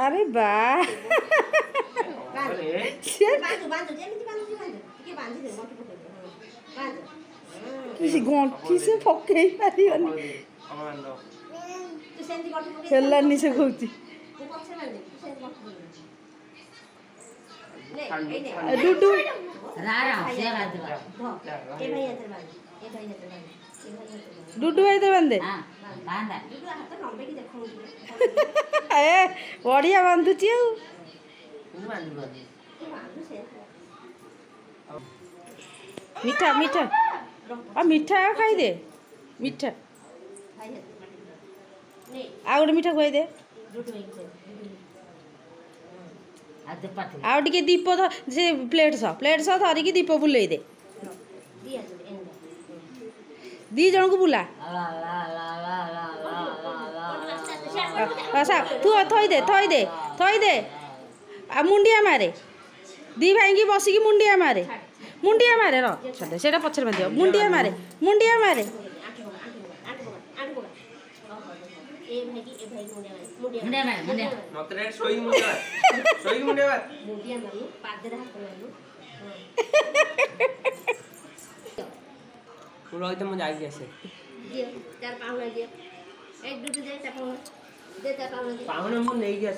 अरे वाह गंठी से पकई पारिबनी हेलानी से कहती डुडू डुडू भाई तो बंदे ए बढ़िया बांधुची मीठा मीठा आ मीठा खाई दे मीठा आ गोटे मीठा खुआई दे आउ टिके दीप से प्लेट सह धरिकी दीप बुलाई दे दी जन को बुला थई दे आ मुंडिया मारे दी भाई की बसिकी मुंडिया मारे रा पछर बांध मुंडिया मारे रोहित मुझे आई कैसे दियो चार पाउंड दियो एक दूसरे दे चार पाउंड दे चार पाउंड पाउंड मुझे नहीं